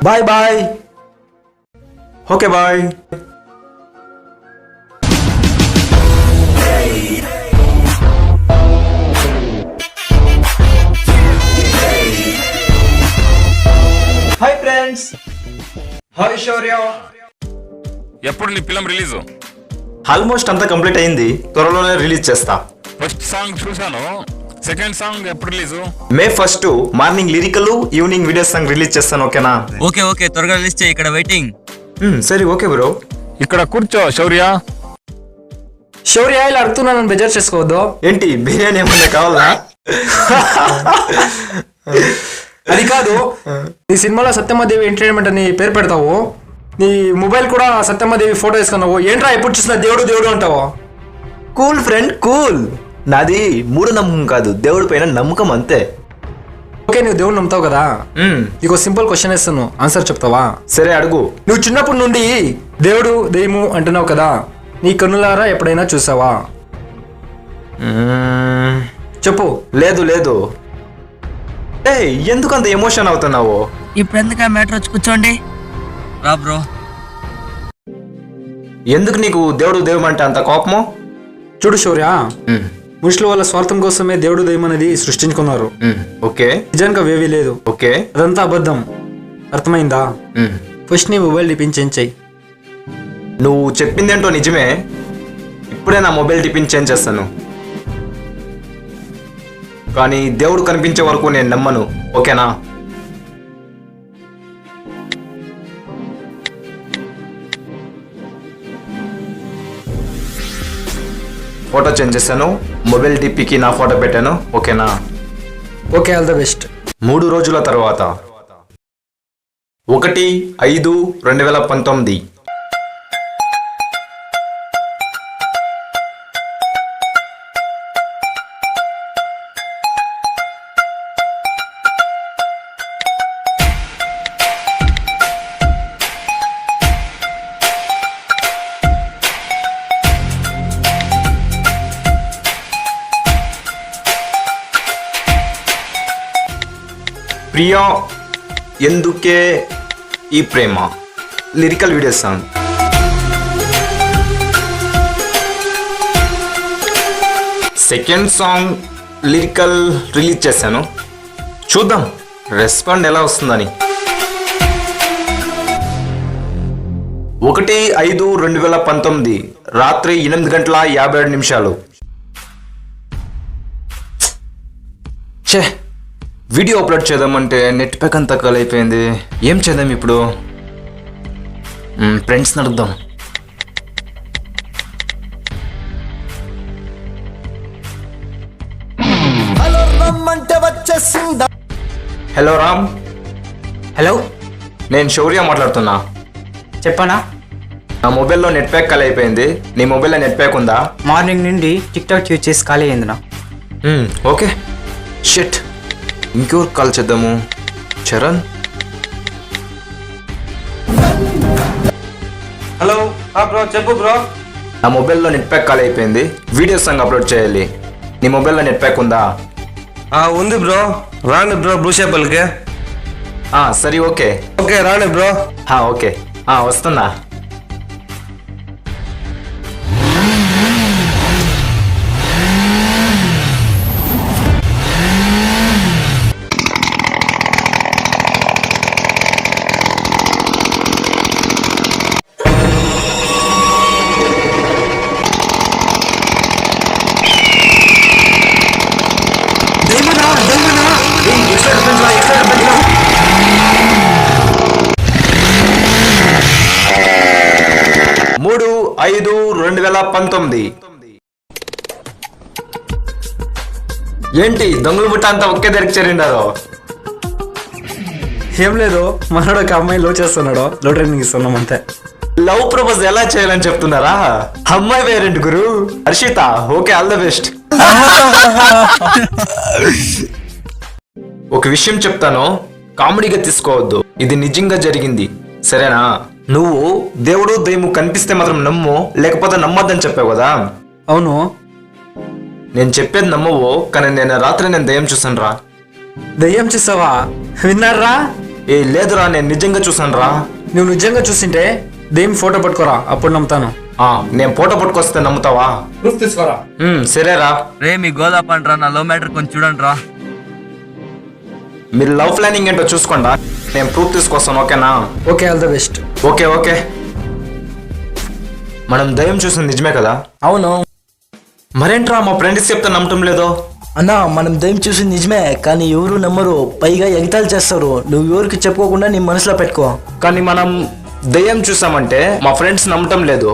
Bye bye. Okay, bye. Hi friends. How is Shaurya? ఎప్పుడు నీ film release? Almost అంతా complete అయింది. త్వరలోనే రిలీజ్ చేస్తా. ఫస్ట్ సాంగ్ చూసాను, సెకండ్ సాంగ్ ఎప్పుడు రిలీజ్? మే 1 morning lyrical, evening video song release చేస్తాను. ఓకేనా? ఓకే ఓకే, త్వరగా రిలీజ్ చేయి, ఇక్కడ వెయిటింగ్. సరే ఓకే బ్రో. ఇక్కడ కూర్చో శౌర్య. శౌర్య ఇలా అడుగుతున్నాను, బెజర్ చేసుకోవద్దు. ఏంటి బిర్యానీ ఏమన్నా కావాలా? అది కాదు, నీ సినిమాలో సత్యమాదేవి ఎంటర్టైన్మెంట్ అని పేరు పెడతావు, నీ మొబైల్ కూడా సత్యమాదేవి ఫోటో వేసుకున్నావు. ఏంట్రా ఎప్పుడు చూసినా దేవుడు దేవుడు అంటావు? Cool friend cool. నాది మూడు నమ్మకం కాదు, దేవుడి పైన నమ్మకం అంతే. ఓకే, నువ్వు దేవుడు నమ్ముతావు కదా, నీకు సింపుల్ క్వశ్చన్ వేస్తాను, ఆన్సర్ చెప్తావా? సరే అడుగు. నువ్వు చిన్నప్పటి నుండి దేవుడు దెయ్యము అంటున్నావు కదా, నీ కన్నులారా ఎప్పుడైనా చూసావా? చెప్పు. లేదు లేదు. ఎందుకు అంత ఎమోషన్ అవుతున్నావు? ఇప్పుడు ఎందుకు మ్యాటర్ వచ్చి కూర్చోండి రా బ్రో. ఎందుకు నీకు దేవుడు దైవం అంటే అంత కోపము? చూడు శౌర్య, మనుషుల వాళ్ళ స్వార్థం కోసమే దేవుడు దైవం అనేది సృష్టించుకున్నారు. ఓకే, నిజానికి అవేవి లేదు. ఓకే, అదంతా అబద్ధం. అర్థమైందా? ఫస్ట్ నీ మొబైల్ డిపించేయి. నువ్వు చెప్పిందేంటో నిజమే. ఇప్పుడే నా మొబైల్ డిపిన్ చేంజ్ చేస్తాను, కానీ దేవుడు కనిపించే వరకు నేను నమ్మను. ఓకేనా? ఫోటో చేంజ్ చేశాను, మొబైల్ డిపికి నా ఫోటో పెట్టాను. ఓకేనా? Okay, all the best. 3 రోజుల తర్వాత 1/5/2019. ప్రియా ఎందుకే ఈ ప్రేమ lyrical video song. Second song lyrical release చేశాను, చూద్దాం రెస్పాండ్ ఎలా వస్తుందని. 1/5/2019 రాత్రి 8:57. ఛే, వీడియో అప్లోడ్ చేద్దామంటే నెట్ ప్యాక్ అంతా అయిపోయింది. ఏం చేద్దాం ఇప్పుడు? ఫ్రెండ్స్ అడుగుదాం. హలో రామ్. హలో, నేను శౌర్య మాట్లాడుతున్నా. చెప్పనా? నా మొబైల్లో నెట్ ప్యాక్ అయిపోయింది. నీ మొబైల్లో నెట్ ప్యాక్ ఉందా? మార్నింగ్ నుండి టిక్ టాక్ యూజ్ చేసి ఖాళీ అయింది నా. ఓకే. షిట్, ఇంకెవరు కాల్ చేద్దాము? చరణ్. హలో బ్రో, చెప్పు బ్రో. నా మొబైల్లో నెట్ ప్యాక్ అయిపోయింది. వీడియో సాంగ్ అప్లోడ్ చేయాలి. నీ మొబైల్లో నెట్ ప్యాక్ ఉందా? ఉంది బ్రో, రాండి బ్రో బ్లూ షాపులకి. సరే, ఓకే ఓకే రాండి బ్రో. ఓకే, వస్తున్నా. మూడు 5/2019. ఏంటి దొంగలు బుట్ట అంతా ఒకే దగ్గరికి చేరిండారు? ఏం లేదు, మనోడు ఒక అమ్మాయి లో చేస్తున్నాడు, లో ట్రైనింగ్ ఇస్తున్నాం అంతే. లవ్ ప్రపోజ్ ఎలా చేయాలని చెప్తున్నారా? అమ్మాయి పేరేంటి గురు? Harshita. Okay, all the best. ఒక విషయం చెప్తాను, కామెడీగా తీసుకోవద్దు. ఇది నిజంగా జరిగింది, సరేనా? నువ్వు దేవుడు దయ్యము కనిపిస్తే మాత్రం నమ్ము, లేకపోతే నమ్మొద్దని చెప్పావు కదా. అవును, నేను చెప్పేది నమ్మవు, కానీ రాత్రి నేను దయ్యం చూసాను రా. దయ్యం చూసావా? విన్నారా? లేదురా, నేను నిజంగా చూసాను రా. నువ్వు నిజంగా చూసింటే దయ్యం ఫోటో పట్టుకోరా, అప్పుడు నమ్ముతాను. నేను ఫోటో పట్టుకొస్తే నమ్ముతావా? ప్రూఫ్ తీసుకోరా. సరేరా. రే మీ గోదా పండ్రా, నా లవ్ మ్యాటర్ కొంచెం చూడండి రా. మీరు లవ్ ప్లానింగ్ ఏంటో చూసుకోండి, నేను ప్రూఫ్ తీసుకొస్తాను. ఓకేనా? Okay, all the best. Okay. మనం దయ్యం చూసింది నిజమే కదా? అవును మరేంట్రా మా ఫ్రెండ్స్ చెప్తే నమ్మటం లేదో? అన్నా, మనం దయ్యం చూసి నిజమే, కానీ ఎవరు నమ్మరు, పైగా ఎగతాళి చేస్తారు. నువ్వు ఎవరికి చెప్పుకోకుండా నీ మనసులో పెట్టుకో. కానీ మనం దయ్యం చూసామంటే మా ఫ్రెండ్స్ నమ్మటం లేదు.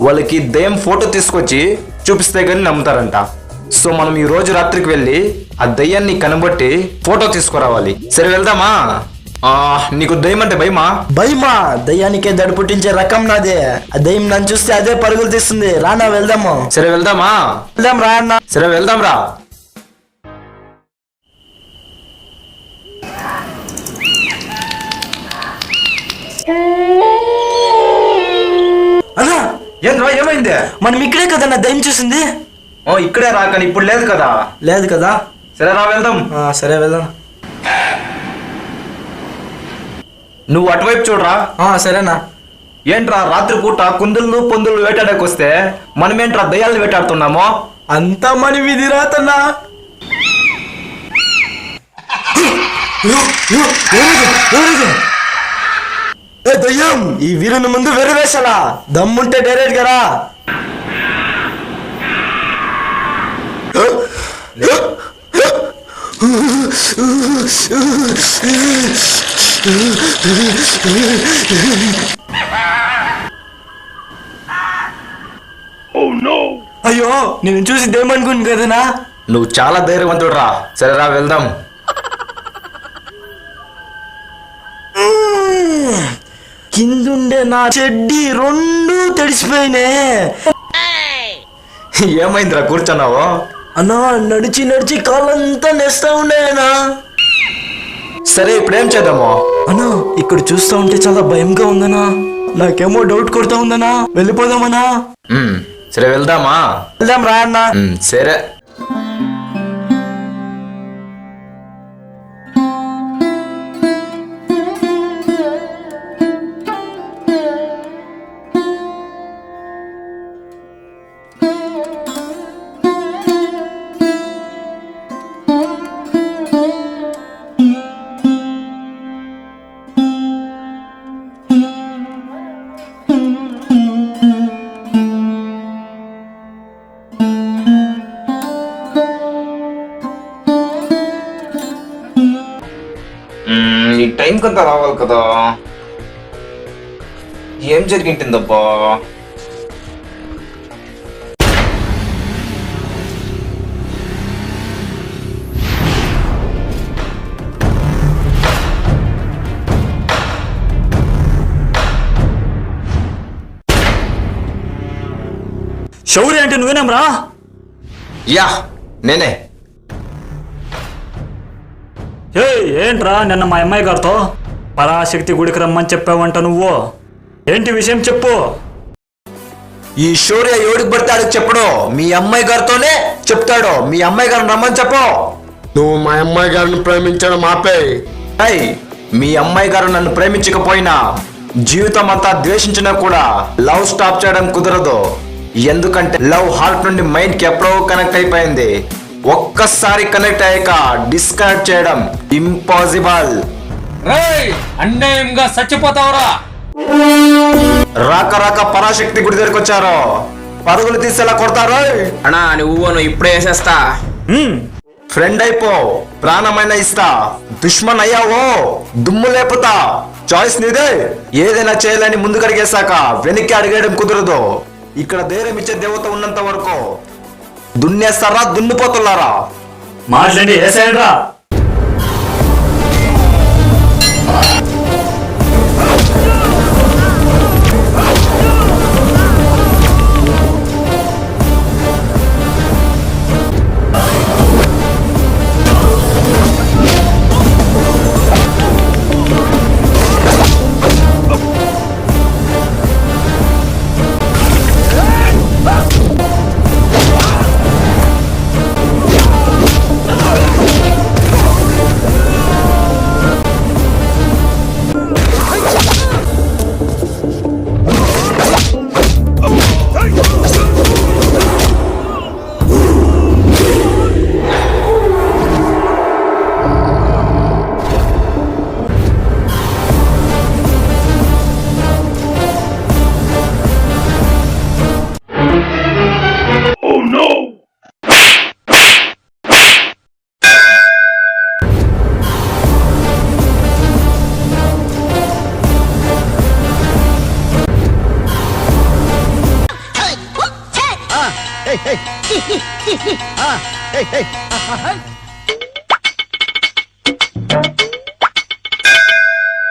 వాళ్ళకి దయ్యం ఫోటో తీసుకొచ్చి చూపిస్తే కానీ నమ్ముతారంట. సో మనం ఈ రోజు రాత్రికి వెళ్ళి ఆ దయ్యాన్ని కనబట్టి ఫోటో తీసుకురావాలి. సరే, వెళ్దామా? నీకు దయ్యం అంటే భయమా? భయమా? దయ్యానికే దడి పుట్టించే రకం నాదే. ఆ దయ్యం నన్ను చూస్తే అదే పరుగులు తీస్తుంది. రానా, వెళ్దాము. సరే, వెళ్దామా? వెళ్దాం రా అన్న. సరే, వెళ్దాం రా. అన్నా, ఏంద్రా, ఏమైంది? మనం ఇక్కడే కదన్నా దయ్యం చూసింది. ఇక్కడే రా, కానీ ఇప్పుడు లేదు కదా. లేదు కదా? సరే రా, వెళ్దాం. సరే, వెళ్దాం. నువ్వు అటువైపు చూడరా. సరేనా. ఏంట్రా రాత్రి పూట కుందులు పొందులు వేటాడకు వస్తే మనమేంట్రా దయ్యాలను వేటాడుతున్నామో? అంతా మన విధి రాతన్నా. దయ్యం, ఈ వీరుని ముందు వెర్రవేశాలా? దమ్ముంటే డైరెక్ట్ గా రా. అయ్యో, నేను చూసి దేమనుకుని కదనా. నువ్వు చాలా ధైర్యవంతుడు రా. సరేరా, వెళ్దాం. కిందుండే నా చెడ్డి రెండు తడిసిపోయినే. ఏమైందిరా, కూర్చున్నావు? అన్నా, నడిచి నడిచి కాళ్ళంతా నెస్తా ఉన్నాయనా. సరే, ఇప్పుడేం చేద్దాము? అన్నా, ఇక్కడ చూస్తా ఉంటే చాలా భయంగా ఉందనా. నాకేమో డౌట్ కొడతా ఉందనా. వెళ్ళిపోదామనా? సరే, వెళ్దామా? వెళ్దాం రా అన్నా. సరే. ఈ టైం కంతా రావాలి కదా. ఏం జరిగింటుందబ్బా? శౌర్య అంటే నువ్వేనమ్రా? యా నేనే. ఏంట్రా నిన్న మా అమ్మాయి గారితో పరాశక్తి గుడికి రమ్మని చెప్పావంట నువ్వు? ఏంటి విషయం చెప్పు. ఈ శౌర్య ఎవడికి పడతాడు చెప్పడు, మీ అమ్మాయి గారితోనే చెప్తాడు. మీ అమ్మాయి గారిని రమ్మని చెప్పు. నువ్వు మా అమ్మాయి గారిని ప్రేమించడం ఆపే. మీ అమ్మాయి గారు నన్ను ప్రేమించకపోయినా జీవితం అంతా ద్వేషించినా కూడా లవ్ స్టాప్ చేయడం కుదరదు. ఎందుకంటే లవ్ హార్ట్ నుండి మైండ్ కి ఎప్పుడో కనెక్ట్ అయిపోయింది. ఒక్కసారి కనెక్ట్ అయ్యాక డిస్కనెక్ట్ చేయడం ఇంపాసిబుల్. అన్యాయంగా చచ్చిపోతావురా. రాక రాక పరాశక్తి గుడి దగ్గరికి వచ్చారు, పరుగులు తీసేలా కొడతారు. అన్నా నువ్వు ఇప్పుడే వేసేస్తా. ఫ్రెండ్ అయిపో, ప్రాణమైన ఇస్తా. దుష్మన్ అయ్యావో దుమ్ము లేపుతా. చాయిస్ నీదే. ఏదైనా చేయాలని ముందుకు అడిగేశాక వెనక్కి అడిగేయడం కుదరదు. ఇక్కడ ధైర్యం ఇచ్చే దేవత ఉన్నంత వరకు దున్నేస్తారా, దున్నిపోతున్నారా? మాట్లాడి వేసేయండిరా.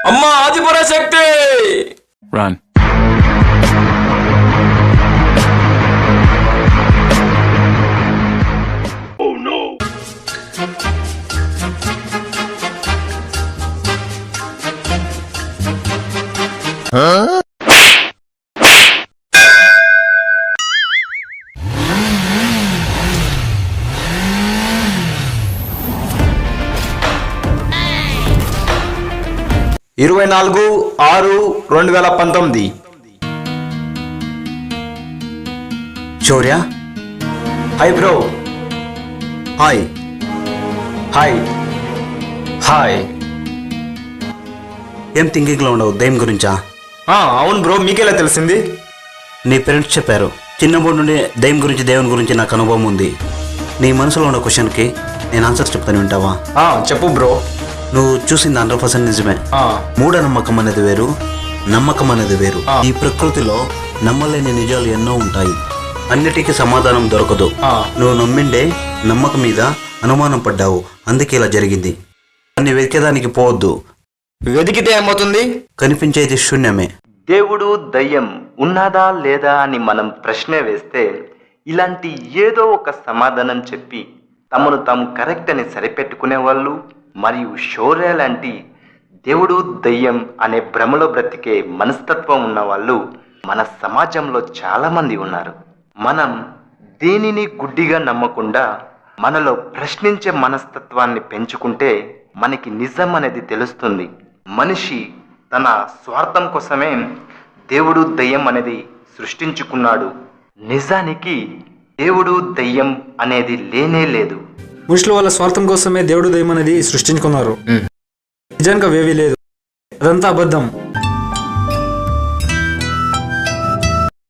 అమ్మా ఆదిపరాశక్తి. Run. ఇరవై 24/6/2019. Shaurya hi bro. Hi hi hi. ఏం థింకింగ్లో ఉండవు దయ్యం గురించా? అవును బ్రో, మీకెలా తెలిసింది? నీ పేరెంట్స్ చెప్పారు. చిన్నప్పటి నుండి దయ్యం గురించి దేవుని గురించి నాకు అనుభవం ఉంది. నీ మనసులో ఉన్న క్వశ్చన్కి నేను ఆన్సర్ చెప్తాను, వింటావా? చెప్పు బ్రో. నువ్వు చూసింది 100% నిజమే. మూఢనమ్మకం అనేది వేరు, నమ్మకం అనేది వేరు. ఈ ప్రకృతిలో నమ్మలేని నిజాలు ఎన్నో ఉంటాయి. అన్నిటికీ సమాధానం దొరకదు. నువ్వు నమ్మిండే నమ్మకం మీద అనుమానం పడ్డావు, అందుకే ఇలా జరిగింది. అన్ని వెతికేదానికి పోవద్దు. వెతికితే ఏమవుతుంది? కనిపించేది శూన్యమే. దేవుడు దయ్యం ఉన్నాదా లేదా అని మనం ప్రశ్న వేస్తే ఇలాంటి ఏదో ఒక సమాధానం చెప్పి తమను తాము కరెక్ట్ అని సరిపెట్టుకునే వాళ్ళు మరియు శౌర్య లాంటి దేవుడు దయ్యం అనే భ్రమలో బ్రతికే మనస్తత్వం ఉన్న వాళ్ళు మన సమాజంలో చాలా మంది ఉన్నారు. మనం దేనిని గుడ్డిగా నమ్మకుండా మనలో ప్రశ్నించే మనస్తత్వాన్ని పెంచుకుంటే మనకి నిజం అనేది తెలుస్తుంది. మనిషి తన స్వార్థం కోసమే దేవుడు దయ్యం అనేది సృష్టించుకున్నాడు. నిజానికి దేవుడు దయ్యం అనేది లేనే లేదు. మనుషులు వాళ్ళ స్వార్థం కోసమే దేవుడు దయ్యం అనేది సృష్టించుకున్నారు. నిజానికి అవేవీ లేదు, అదంతా అబద్ధం.